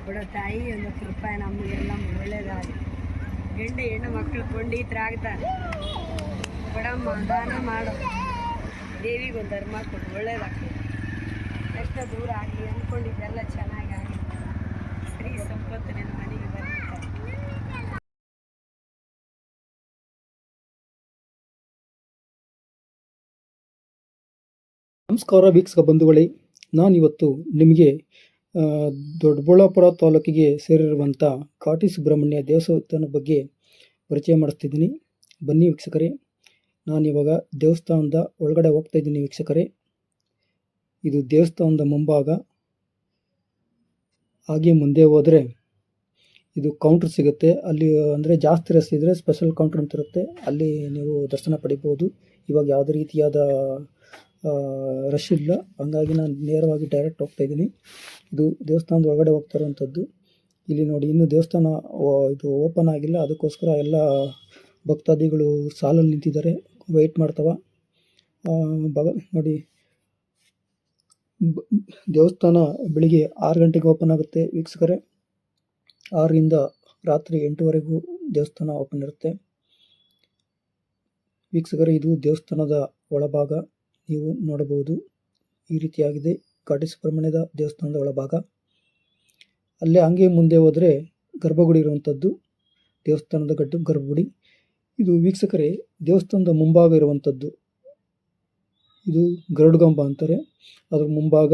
ಕೊಡೋ ತಾಯಿ ಒಂದು 10 ರೂಪಾಯಿ ನಮಗೆಲ್ಲ ಒಳ್ಳೇದಾಗಿ ಹೆಣ್ಣು ಮಕ್ಕಳು ಕೊಂಡೀತರಾಗ್ತಾರೆ. ಕೊಡಮ್ಮ, ದಾನ ಮಾಡು, ದೇವಿಗೊಂದು ಧರ್ಮ ಕೊಡು, ಒಳ್ಳೇದಾಗ್ತದೆ. ಎಷ್ಟು ದೂರ ಆಗಲಿ ಅಂದ್ಕೊಂಡಿದ್ದೆಲ್ಲ ಚೆನ್ನಾಗಿ ಸ್ತ್ರೀ ಸಂಪತ್ತು ನನ್ನ ಮನೆಗೆ ಬರುತ್ತೆ. ನಮಸ್ಕಾರ ವೀಕ್ಷಕ ಬಂಧುಗಳೇ, ನಾನಿವತ್ತು ನಿಮಗೆ ದೊಡ್ಡಬಳ್ಳಾಪುರ ತಾಲೂಕಿಗೆ ಸೇರಿರುವಂಥ ಕಾಟಿ ಸುಬ್ರಹ್ಮಣ್ಯ ದೇವಸ್ಥಾನದ ಬಗ್ಗೆ ಪರಿಚಯ ಮಾಡಿಸ್ತಿದ್ದೀನಿ. ಬನ್ನಿ ವೀಕ್ಷಕರೇ, ನಾನಿವಾಗ ದೇವಸ್ಥಾನದ ಒಳಗಡೆ ಹೋಗ್ತಾ ಇದ್ದೀನಿ ವೀಕ್ಷಕರೇ. ಇದು ದೇವಸ್ಥಾನದ ಮುಂಭಾಗ. ಹಾಗೆ ಮುಂದೆ ಹೋದರೆ ಇದು ಕೌಂಟ್ರ್ ಸಿಗುತ್ತೆ. ಅಲ್ಲಿ ಅಂದರೆ ಜಾಸ್ತಿ ರಶ್ ಇದ್ದರೆ ಸ್ಪೆಷಲ್ ಕೌಂಟ್ರ್ ಅಂತ ಇರುತ್ತೆ, ಅಲ್ಲಿ ನೀವು ದರ್ಶನ ಪಡಿಬೋದು. ಇವಾಗ ಯಾವುದೇ ರೀತಿಯಾದ ರಶ್ ಇಲ್ಲ, ಹಂಗಾಗಿ ನಾನು ನೇರವಾಗಿ ಡೈರೆಕ್ಟ್ ಹೋಗ್ತಾ ಇದ್ದೀನಿ. ಇದು ದೇವಸ್ಥಾನದ ಒಳಗಡೆ ಹೋಗ್ತಾ ಇರುವಂಥದ್ದು. ಇಲ್ಲಿ ನೋಡಿ, ಇನ್ನೂ ದೇವಸ್ಥಾನ ಇದು ಓಪನ್ ಆಗಿಲ್ಲ, ಅದಕ್ಕೋಸ್ಕರ ಎಲ್ಲ ಭಕ್ತಾದಿಗಳು ಸಾಲಲ್ಲಿ ನಿಂತಿದ್ದಾರೆ, ವೆಯ್ಟ್ ಮಾಡ್ತವ. ನೋಡಿ, ದೇವಸ್ಥಾನ ಬೆಳಿಗ್ಗೆ 6 ಗಂಟೆಗೆ ಓಪನ್ ಆಗುತ್ತೆ ವೀಕ್ಷಕರೇ. 6ರಿಂದ ರಾತ್ರಿ 8ವರೆಗೂ ದೇವಸ್ಥಾನ ಓಪನ್ ಇರುತ್ತೆ ವೀಕ್ಷಕರೇ. ಇದು ದೇವಸ್ಥಾನದ ಒಳಭಾಗ, ನೀವು ನೋಡಬಹುದು. ಈ ರೀತಿಯಾಗಿದೆ ಕಾಟಿ ಸುಬ್ರಹ್ಮಣ್ಯದ ದೇವಸ್ಥಾನದ ಒಳಭಾಗ. ಅಲ್ಲೇ ಹಂಗೆ ಮುಂದೆ ಹೋದರೆ ಗರ್ಭಗುಡಿ ಇರುವಂಥದ್ದು, ದೇವಸ್ಥಾನದ ಗರ್ಭಗುಡಿ. ಇದು ವೀಕ್ಷಕರೇ ದೇವಸ್ಥಾನದ ಮುಂಭಾಗ ಇರುವಂಥದ್ದು. ಇದು ಗರುಡಗಂಬ ಅಂತಾರೆ. ಅದರ ಮುಂಭಾಗ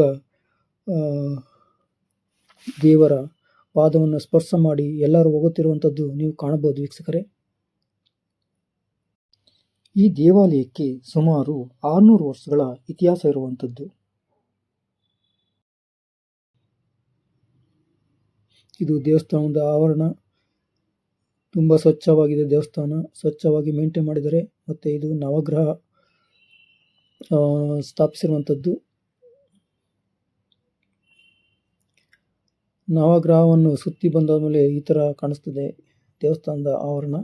ದೇವರ ಪಾದವನ್ನು ಸ್ಪರ್ಶ ಮಾಡಿ ಎಲ್ಲರೂ ಹೋಗುತ್ತಿರುವಂಥದ್ದು ನೀವು ಕಾಣಬಹುದು ವೀಕ್ಷಕರೇ. ಈ ದೇವಾಲಯಕ್ಕೆ ಸುಮಾರು 600 ವರ್ಷಗಳ ಇತಿಹಾಸ ಇರುವಂಥದ್ದು. ಇದು ದೇವಸ್ಥಾನದ ಆವರಣ. ತುಂಬ ಸ್ವಚ್ಛವಾಗಿದೆ ದೇವಸ್ಥಾನ, ಸ್ವಚ್ಛವಾಗಿ ಮೇಂಟೈನ್ ಮಾಡಿದ್ದಾರೆ. ಮತ್ತು ಇದು ನವಗ್ರಹ ಸ್ಥಾಪಿಸಿರುವಂಥದ್ದು. ನವಗ್ರಹವನ್ನು ಸುತ್ತಿ ಬಂದ ಮೇಲೆ ಈ ಥರ ಕಾಣಿಸ್ತದೆ ದೇವಸ್ಥಾನದ ಆವರಣ.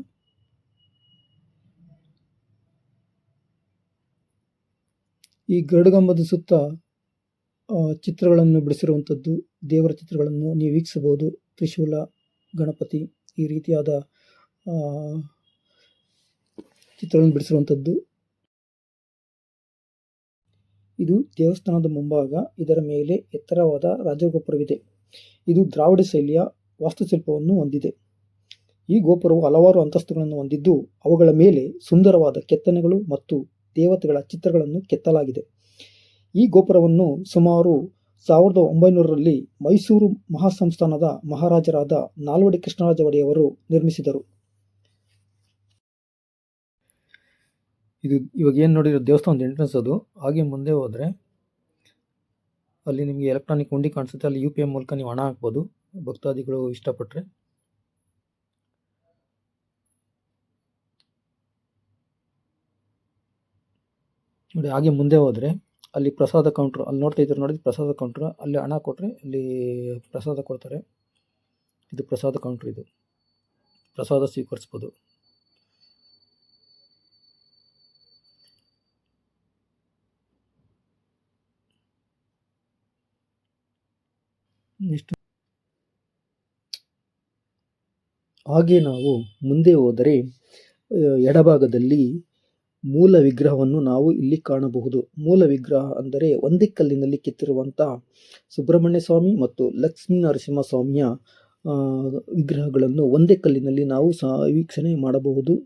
ಈ ಗರುಡಗಂಬದ ಸುತ್ತ ಚಿತ್ರಗಳನ್ನು ಬಿಡಿಸಿರುವಂಥದ್ದು, ದೇವರ ಚಿತ್ರಗಳನ್ನು ನೀವು ವೀಕ್ಷಿಸಬಹುದು. ತ್ರಿಶೂಲ, ಗಣಪತಿ, ಈ ರೀತಿಯಾದ ಚಿತ್ರಗಳನ್ನು ಬಿಡಿಸಿರುವಂಥದ್ದು. ಇದು ದೇವಸ್ಥಾನದ ಮುಂಭಾಗ. ಇದರ ಮೇಲೆ ಎತ್ತರವಾದ ರಾಜಗೋಪುರವಿದೆ. ಇದು ದ್ರಾವಿಡ ಶೈಲಿಯ ವಾಸ್ತುಶಿಲ್ಪವನ್ನು ಹೊಂದಿದೆ. ಈ ಗೋಪುರವು ಹಲವಾರು ಅಂತಸ್ತುಗಳನ್ನು ಹೊಂದಿದ್ದು, ಅವುಗಳ ಮೇಲೆ ಸುಂದರವಾದ ಕೆತ್ತನೆಗಳು ಮತ್ತು ದೇವತೆಗಳ ಚಿತ್ರಗಳನ್ನು ಕೆತ್ತಲಾಗಿದೆ. ಈ ಗೋಪುರವನ್ನು ಸುಮಾರು 1900ರಲ್ಲಿ ಮೈಸೂರು ಮಹಾಸಂಸ್ಥಾನದ ಮಹಾರಾಜರಾದ ನಾಲ್ವಡಿ ಕೃಷ್ಣರಾಜ ಒಡೆಯವರು ನಿರ್ಮಿಸಿದರು. ಇದು ಇವಾಗ ಏನು ನೋಡಿರೋ ದೇವಸ್ಥಾನದ ಎಂಟ್ರೆನ್ಸ್ ಅದು. ಹಾಗೆ ಮುಂದೆ ಹೋದರೆ ಅಲ್ಲಿ ನಿಮಗೆ ಎಲೆಕ್ಟ್ರಾನಿಕ್ ಹುಂಡಿ ಕಾಣಿಸುತ್ತೆ. ಅಲ್ಲಿ UPI ಮೂಲಕ ನೀವು ಹಣ ಹಾಕ್ಬೋದು, ಭಕ್ತಾದಿಗಳು ಇಷ್ಟಪಟ್ಟರೆ. ನೋಡಿ, ಹಾಗೆ ಮುಂದೆ ಹೋದರೆ ಅಲ್ಲಿ ಪ್ರಸಾದ ಕೌಂಟ್ರ್, ಅಲ್ಲಿ ನೋಡ್ತಾ ಇದ್ದಾರೆ ನೋಡಿ, ಪ್ರಸಾದ ಕೌಂಟ್ರ್. ಅಲ್ಲಿ ಹಣ ಕೊಟ್ಟರೆ ಅಲ್ಲಿ ಪ್ರಸಾದ ಕೊಡ್ತಾರೆ. ಇದು ಪ್ರಸಾದ ಕೌಂಟ್ರ್, ಇದು ಪ್ರಸಾದ ಸ್ವೀಕರಿಸ್ಬೋದು. ನೆಕ್ಸ್ಟ್ ಹಾಗೆ ನಾವು ಮುಂದೆ ಹೋದರೆ ಎಡಭಾಗದಲ್ಲಿ ಮೂಲ ವಿಗ್ರಹವನ್ನು ನಾವು ಇಲ್ಲಿ ಕಾಣಬಹುದು. ಮೂಲ ವಿಗ್ರಹ ಅಂದರೆ ಒಂದೇ ಕಲ್ಲಿನಲ್ಲಿ ಕೆತ್ತಿರುವಂಥ ಸುಬ್ರಹ್ಮಣ್ಯ ಸ್ವಾಮಿ ಮತ್ತು ಲಕ್ಷ್ಮೀ ನರಸಿಂಹಸ್ವಾಮಿಯ ವಿಗ್ರಹಗಳನ್ನು ಒಂದೇ ಕಲ್ಲಿನಲ್ಲಿ ನಾವು ವೀಕ್ಷಣೆ ಮಾಡಬಹುದು.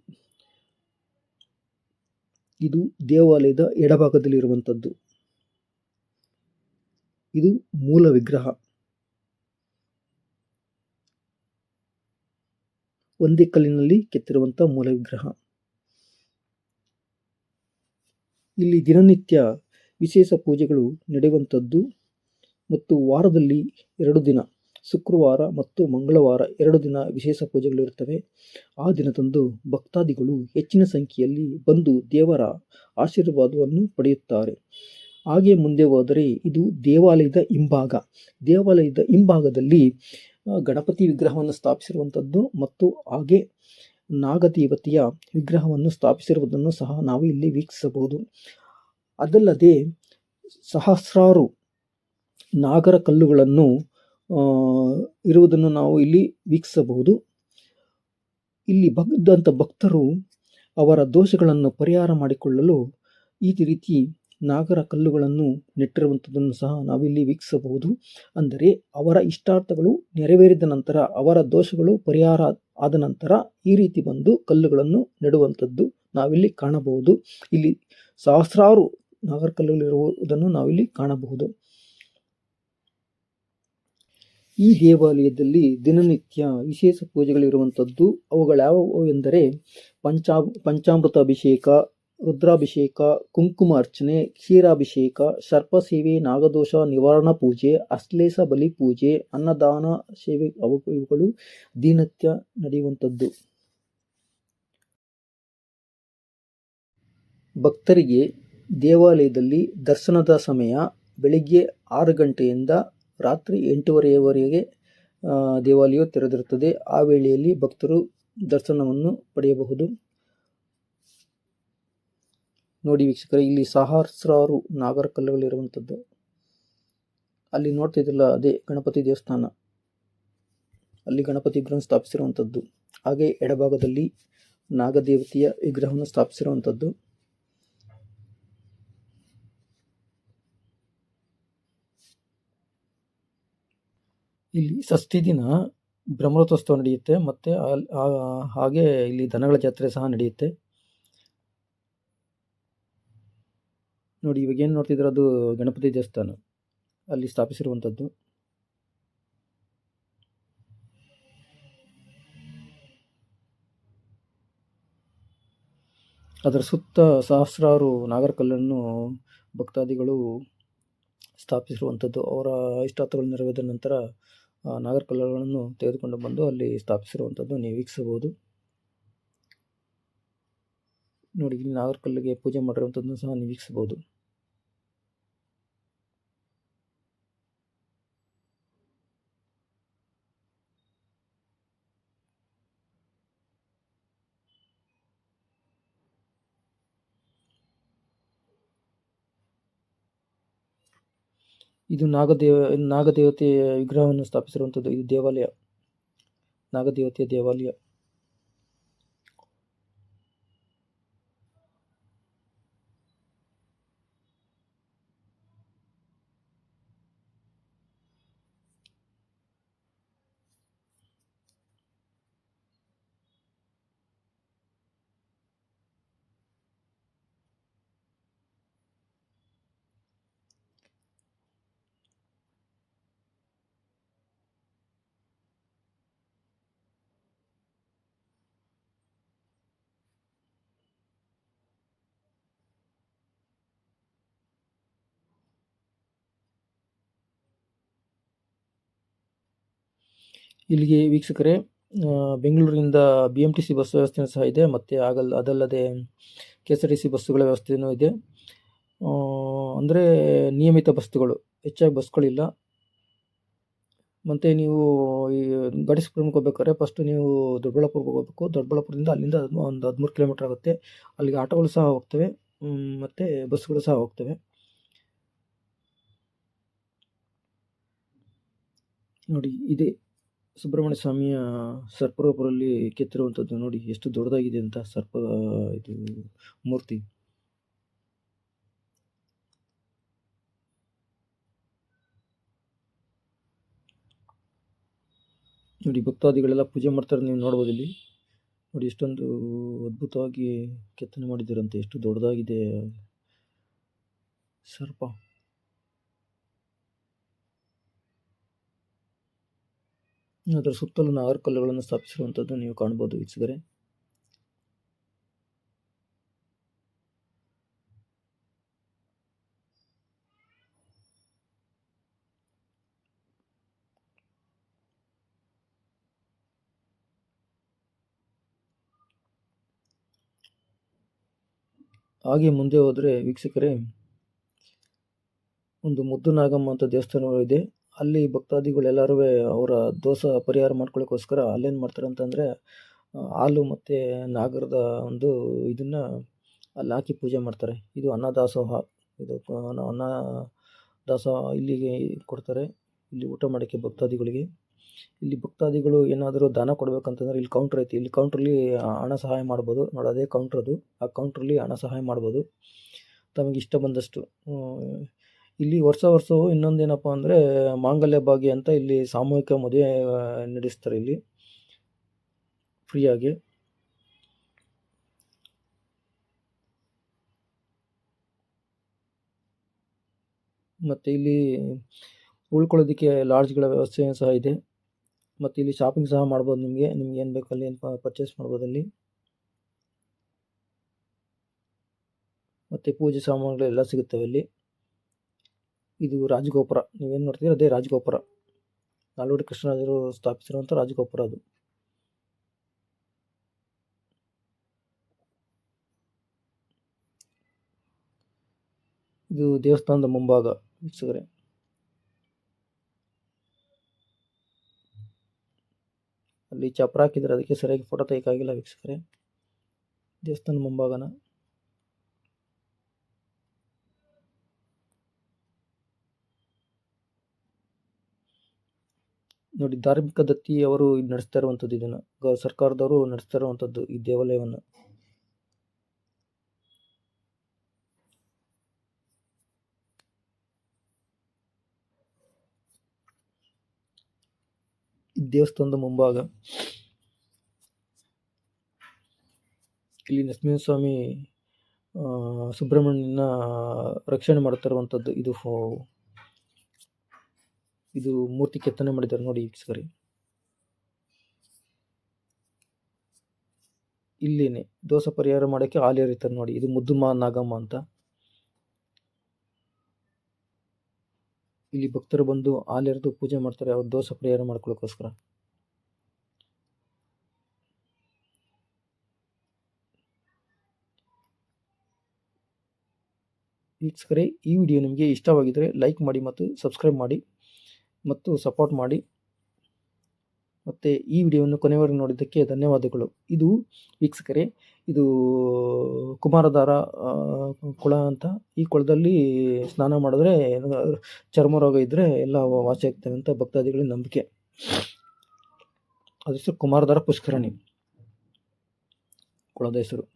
ಇದು ದೇವಾಲಯದ ಎಡಭಾಗದಲ್ಲಿರುವಂಥದ್ದು. ಇದು ಮೂಲ ವಿಗ್ರಹ, ಒಂದೇ ಕಲ್ಲಿನಲ್ಲಿ ಕೆತ್ತಿರುವಂಥ ಮೂಲ ವಿಗ್ರಹ. ಇಲ್ಲಿ ದಿನನಿತ್ಯ ವಿಶೇಷ ಪೂಜೆಗಳು ನಡೆಯುವಂಥದ್ದು ಮತ್ತು ವಾರದಲ್ಲಿ 2 ದಿನ, ಶುಕ್ರವಾರ ಮತ್ತು ಮಂಗಳವಾರ 2 ದಿನ ವಿಶೇಷ ಪೂಜೆಗಳಿರುತ್ತವೆ. ಆ ದಿನದಂದು ಭಕ್ತಾದಿಗಳು ಹೆಚ್ಚಿನ ಸಂಖ್ಯೆಯಲ್ಲಿ ಬಂದು ದೇವರ ಆಶೀರ್ವಾದವನ್ನು ಪಡೆಯುತ್ತಾರೆ. ಹಾಗೆ ಮುಂದೆ ಹೋದರೆ ಇದು ದೇವಾಲಯದ ಹಿಂಭಾಗ. ದೇವಾಲಯದ ಹಿಂಭಾಗದಲ್ಲಿ ಗಣಪತಿ ವಿಗ್ರಹವನ್ನು ಸ್ಥಾಪಿಸಿರುವಂಥದ್ದು ಮತ್ತು ಹಾಗೆ ನಾಗದೇವತೆಯ ವಿಗ್ರಹವನ್ನು ಸ್ಥಾಪಿಸಿರುವುದನ್ನು ಸಹ ನಾವು ಇಲ್ಲಿ ವೀಕ್ಷಿಸಬಹುದು. ಅದಲ್ಲದೆ ಸಹಸ್ರಾರು ನಾಗರ ಕಲ್ಲುಗಳನ್ನು ಇರುವುದನ್ನು ನಾವು ಇಲ್ಲಿ ವೀಕ್ಷಿಸಬಹುದು. ಇಲ್ಲಿ ಬಂದಂಥ ಭಕ್ತರು ಅವರ ದೋಷಗಳನ್ನು ಪರಿಹಾರ ಮಾಡಿಕೊಳ್ಳಲು ಈ ರೀತಿ ನಾಗರ ಕಲ್ಲುಗಳನ್ನು ನೆಟ್ಟಿರುವಂಥದ್ದನ್ನು ಸಹ ನಾವಿಲ್ಲಿ ವೀಕ್ಷಿಸಬಹುದು. ಅಂದರೆ ಅವರ ಇಷ್ಟಾರ್ಥಗಳು ನೆರವೇರಿದ ನಂತರ, ಅವರ ದೋಷಗಳು ಪರಿಹಾರ ಆದ ನಂತರ ಈ ರೀತಿ ಬಂದು ಕಲ್ಲುಗಳನ್ನು ನೆಡುವಂಥದ್ದು ನಾವಿಲ್ಲಿ ಕಾಣಬಹುದು. ಇಲ್ಲಿ ಸಹಸ್ರಾರು ನಾಗರ ಕಲ್ಲುಗಳಿರುವುದನ್ನು ನಾವಿಲ್ಲಿ ಕಾಣಬಹುದು. ಈ ದೇವಾಲಯದಲ್ಲಿ ದಿನನಿತ್ಯ ವಿಶೇಷ ಪೂಜೆಗಳಿರುವಂಥದ್ದು. ಅವುಗಳ್ಯಾವುವು ಎಂದರೆ ಪಂಚಾಮೃತ ಅಭಿಷೇಕ, ರುದ್ರಾಭಿಷೇಕ, ಕುಂಕುಮ ಅರ್ಚನೆ, ಕ್ಷೀರಾಭಿಷೇಕ, ಸರ್ಪಸೇವೆ, ನಾಗದೋಷ ನಿವಾರಣಾ ಪೂಜೆ, ಅಶ್ಲೇಷ ಬಲಿ ಪೂಜೆ, ಅನ್ನದಾನ ಸೇವೆ ಇವುಗಳು ದಿನನಿತ್ಯ ನಡೆಯುವಂಥದ್ದು. ಭಕ್ತರಿಗೆ ದೇವಾಲಯದಲ್ಲಿ ದರ್ಶನದ ಸಮಯ ಬೆಳಿಗ್ಗೆ 6 ಗಂಟೆಯಿಂದ ರಾತ್ರಿ 8:30ವರೆಗೆ ದೇವಾಲಯವು ತೆರೆದಿರುತ್ತದೆ. ಆ ವೇಳೆಯಲ್ಲಿ ಭಕ್ತರು ದರ್ಶನವನ್ನು ಪಡೆಯಬಹುದು. ನೋಡಿ ವೀಕ್ಷಕರೇ, ಇಲ್ಲಿ ಸಹಸ್ರಾರು ನಾಗರ ಕಲ್ಲುಗಳಿರುವಂಥದ್ದು. ಅಲ್ಲಿ ನೋಡ್ತಿದ್ದಿಲ್ಲ, ಅದೇ ಗಣಪತಿ ದೇವಸ್ಥಾನ. ಅಲ್ಲಿ ಗಣಪತಿ ವಿಗ್ರಹ ಸ್ಥಾಪಿಸಿರುವಂಥದ್ದು. ಹಾಗೆ ಎಡಭಾಗದಲ್ಲಿ ನಾಗದೇವತೆಯ ವಿಗ್ರಹವನ್ನು ಸ್ಥಾಪಿಸಿರುವಂಥದ್ದು. ಇಲ್ಲಿ ಷಷ್ಠಿ ದಿನ ಬ್ರಹ್ಮರಥೋತ್ಸವ ನಡೆಯುತ್ತೆ. ಮತ್ತು ಹಾಗೆ ಇಲ್ಲಿ ದನಗಳ ಜಾತ್ರೆ ಸಹ ನಡೆಯುತ್ತೆ. ನೋಡಿ, ಇವಾಗ ಏನು ನೋಡ್ತಿದ್ರೆ ಅದು ಗಣಪತಿ ದೇವಸ್ಥಾನ, ಅಲ್ಲಿ ಸ್ಥಾಪಿಸಿರುವಂಥದ್ದು. ಅದರ ಸುತ್ತ ಸಹಸ್ರಾರು ನಾಗರ ಕಲ್ಲನ್ನು ಭಕ್ತಾದಿಗಳು ಸ್ಥಾಪಿಸಿರುವಂಥದ್ದು. ಅವರ ಇಷ್ಟಾರ್ಥಗಳು ನೆರವೇರಿದ ನಂತರ ನಾಗರ ಕಲ್ಲುಗಳನ್ನು ತೆಗೆದುಕೊಂಡು ಬಂದು ಅಲ್ಲಿ ಸ್ಥಾಪಿಸಿರುವಂಥದ್ದು ನೀವು ವೀಕ್ಷಿಸಬಹುದು. ನೋಡಿ, ಇಲ್ಲಿ ನಾಗರ ಕಲ್ಲಿಗೆ ಪೂಜೆ ಮಾಡಿರುವಂಥದ್ದನ್ನು ಸಹ ನೀವು ವೀಕ್ಷಿಸಬಹುದು. ಇದು ನಾಗದೇವತೆಯ ವಿಗ್ರಹವನ್ನು ಸ್ಥಾಪಿಸಿರುವಂಥದ್ದು. ಇದು ದೇವಾಲಯ, ನಾಗದೇವತೆಯ ದೇವಾಲಯ. ಇಲ್ಲಿಗೆ ವೀಕ್ಷಕರೇ, ಬೆಂಗಳೂರಿನಿಂದ BMTC ಬಸ್ ವ್ಯವಸ್ಥೆಯೂ ಸಹ ಇದೆ. ಮತ್ತು ಅದಲ್ಲದೆ KSRTC ಬಸ್ಸುಗಳ ವ್ಯವಸ್ಥೆಯೂ ಇದೆ. ಅಂದರೆ ನಿಯಮಿತ ಬಸ್ಸುಗಳು, ಹೆಚ್ಚಾಗಿ ಬಸ್ಗಳಿಲ್ಲ. ಮತ್ತು ನೀವು ಈ ಗಡಿಸ್ಪುರಕ್ಕೆ ಹೋಗ್ಬೇಕಾದ್ರೆ ಫಸ್ಟು ನೀವು ದೊಡ್ಡಬಳ್ಳಾಪುರಕ್ಕೆ ಹೋಗಬೇಕು. ದೊಡ್ಡಬಳ್ಳಾಪುರದಿಂದ ಅಲ್ಲಿಂದ ಒಂದು 13 ಕಿಲೋಮೀಟರ್ ಆಗುತ್ತೆ. ಅಲ್ಲಿಗೆ ಆಟೋಗಳು ಸಹ ಹೋಗ್ತವೆ, ಮತ್ತು ಬಸ್ಸುಗಳು ಸಹ ಹೋಗ್ತವೆ. ನೋಡಿ, ಇದೆ ಸುಬ್ರಹ್ಮಣ್ಯ ಸ್ವಾಮಿಯ ಸರ್ಪರೂಪದಲ್ಲಿ ಕೆತ್ತಿರುವಂಥದ್ದು. ನೋಡಿ ಎಷ್ಟು ದೊಡ್ಡದಾಗಿದೆ ಅಂತ ಸರ್ಪ ಇದು ಮೂರ್ತಿ. ನೋಡಿ, ಭಕ್ತಾದಿಗಳೆಲ್ಲ ಪೂಜೆ ಮಾಡ್ತಾರೆ, ನೀವು ನೋಡ್ಬೋದು ಇಲ್ಲಿ. ನೋಡಿ, ಎಷ್ಟೊಂದು ಅದ್ಭುತವಾಗಿ ಕೆತ್ತನೆ ಮಾಡಿದ್ದಾರಂತೆ. ಎಷ್ಟು ದೊಡ್ಡದಾಗಿದೆ ಸರ್ಪ. ಅದರ ಸುತ್ತಲೂ ನಾಗರ ಕಲ್ಲುಗಳನ್ನು ಸ್ಥಾಪಿಸಿರುವಂಥದ್ದು ನೀವು ಕಾಣ್ಬೋದು ವೀಕ್ಷಕರೇ. ಹಾಗೆ ಮುಂದೆ ಹೋದರೆ ವೀಕ್ಷಕರೇ, ಒಂದು ಮುದ್ದು ನಾಗಮ್ಮ ಅಂತ ದೇವಸ್ಥಾನ ಇದೆ. ಅಲ್ಲಿ ಭಕ್ತಾದಿಗಳೆಲ್ಲರೂ ಅವರ ದೋಷ ಪರಿಹಾರ ಮಾಡ್ಕೊಳ್ಳೋಕ್ಕೋಸ್ಕರ ಅಲ್ಲೇನು ಮಾಡ್ತಾರೆ ಅಂತಂದರೆ, ಹಾಲು ಮತ್ತು ನಾಗರದ ಒಂದು ಇದನ್ನು ಅಲ್ಲಿ ಹಾಕಿ ಪೂಜೆ ಮಾಡ್ತಾರೆ. ಇದು ಅನ್ನದಾಸೋಹ. ಇದು ಅನ್ನ ದಾಸೋಹ ಇಲ್ಲಿಗೆ ಕೊಡ್ತಾರೆ. ಇಲ್ಲಿ ಊಟ ಮಾಡೋಕ್ಕೆ ಭಕ್ತಾದಿಗಳಿಗೆ. ಇಲ್ಲಿ ಭಕ್ತಾದಿಗಳು ಏನಾದರೂ ದಾನ ಕೊಡಬೇಕಂತಂದ್ರೆ ಇಲ್ಲಿ ಕೌಂಟ್ರ್ ಐತಿ. ಇಲ್ಲಿ ಕೌಂಟ್ರಲ್ಲಿ ಹಣ ಸಹಾಯ ಮಾಡ್ಬೋದು. ನೋಡಿ ಅದೇ ಕೌಂಟ್ರ್ ಅದು. ಆ ಕೌಂಟ್ರಲ್ಲಿ ಹಣ ಸಹಾಯ ಮಾಡ್ಬೋದು ತಮಗೆ ಇಷ್ಟ ಬಂದಷ್ಟು. ಇಲ್ಲಿ ವರ್ಷವೂ ಇನ್ನೊಂದೇನಪ್ಪ ಅಂದರೆ ಮಾಂಗಲ್ಯ ಭಾಗ್ಯ ಅಂತ ಇಲ್ಲಿ ಸಾಮೂಹಿಕ ಮದುವೆ ನಡೆಸ್ತಾರೆ ಇಲ್ಲಿ ಫ್ರೀಯಾಗಿ. ಮತ್ತು ಇಲ್ಲಿ ಉಳ್ಕೊಳ್ಳೋದಕ್ಕೆ ಲಾಡ್ಜ್ಗಳ ವ್ಯವಸ್ಥೆ ಸಹ ಇದೆ. ಮತ್ತು ಇಲ್ಲಿ ಶಾಪಿಂಗ್ ಸಹ ಮಾಡ್ಬೋದು. ನಿಮ್ಗೆ ಏನು ಬೇಕು ಅಲ್ಲಿ ಪರ್ಚೇಸ್ ಮಾಡ್ಬೋದು ಅಲ್ಲಿ. ಮತ್ತು ಪೂಜೆ ಸಾಮಾನುಗಳೆಲ್ಲ ಸಿಗುತ್ತವೆ ಅಲ್ಲಿ. ಇದು ರಾಜಗೋಪುರ, ನೀವೇನು ನೋಡ್ತೀರ ಅದೇ ರಾಜಗೋಪುರ. ನಾಲ್ವಡಿ ಕೃಷ್ಣರಾಜರು ಸ್ಥಾಪಿಸಿರುವಂಥ ರಾಜಗೋಪುರ ಅದು. ಇದು ದೇವಸ್ಥಾನದ ಮುಂಭಾಗ ವೀಕ್ಷಕರೇ. ಅಲ್ಲಿ ಚಪ್ರ ಹಾಕಿದ್ರೆ ಅದಕ್ಕೆ ಸರಿಯಾಗಿ ಫೋಟೋ ತೆಗಿಯಕ್ಕಾಗಿಲ್ಲ ವೀಕ್ಷಕರೇ. ದೇವಸ್ಥಾನ ಮುಂಭಾಗನ ನೋಡಿ, ಧಾರ್ಮಿಕ ದತ್ತಿ ಅವರು ನಡೆಸ್ತಾ ಇರುವಂಥದ್ದು. ಇದನ್ನು ಸರ್ಕಾರದವರು ನಡೆಸ್ತಾ ಇರುವಂಥದ್ದು ಈ ದೇವಾಲಯವನ್ನು. ಈ ದೇವಸ್ಥಾನದ ಮುಂಭಾಗ ಇಲ್ಲಿ ನರಸಿಂಹಸ್ವಾಮಿ ಸುಬ್ರಹ್ಮಣ್ಯನ ರಕ್ಷಣೆ ಮಾಡ್ತಾ ಇರುವಂಥದ್ದು. ಇದು ಮೂರ್ತಿ ಕೆತ್ತನೆ ಮಾಡಿದ್ದಾರೆ ನೋಡಿ ವೀಕ್ಷಕರೇ. ಇಲ್ಲೇನೆ ದೋಷ ಪರಿಹಾರ ಮಾಡೋಕ್ಕೆ ಹಾಲು ಎರಿತಾರೆ ನೋಡಿ. ಇದು ಮುದ್ದುಮ್ಮ ನಾಗಮ್ಮ ಅಂತ. ಇಲ್ಲಿ ಭಕ್ತರು ಬಂದು ಹಾಲು ಎರೆದು ಪೂಜೆ ಮಾಡ್ತಾರೆ ಅವ್ರ ದೋಷ ಪರಿಹಾರ ಮಾಡ್ಕೊಳ್ಳೋಕ್ಕೋಸ್ಕರ. ವೀಕ್ಷಕರೇ, ಈ ವಿಡಿಯೋ ನಿಮಗೆ ಇಷ್ಟವಾಗಿದ್ದರೆ ಲೈಕ್ ಮಾಡಿ ಮತ್ತು ಸಬ್ಸ್ಕ್ರೈಬ್ ಮಾಡಿ ಮತ್ತು ಸಪೋರ್ಟ್ ಮಾಡಿ. ಮತ್ತು ಈ ವಿಡಿಯೋವನ್ನು ಕೊನೆವರೆಗೂ ನೋಡಿದ್ದಕ್ಕೆ ಧನ್ಯವಾದಗಳು. ಇದು ವೀಕ್ಷಕರೇ, ಇದು ಕುಮಾರಧಾರ ಕೊಳ ಅಂತ. ಈ ಕೊಳದಲ್ಲಿ ಸ್ನಾನ ಮಾಡಿದ್ರೆ ಚರ್ಮ ರೋಗ ಇದ್ದರೆ ಎಲ್ಲ ವಾಸಿ ಆಗ್ತವೆ ಅಂತ ಭಕ್ತಾದಿಗಳ ನಂಬಿಕೆ. ಅದ್ರ ಹೆಸರು ಕುಮಾರಧಾರ ಪುಷ್ಕರಣಿ, ಕೊಳದ ಹೆಸರು.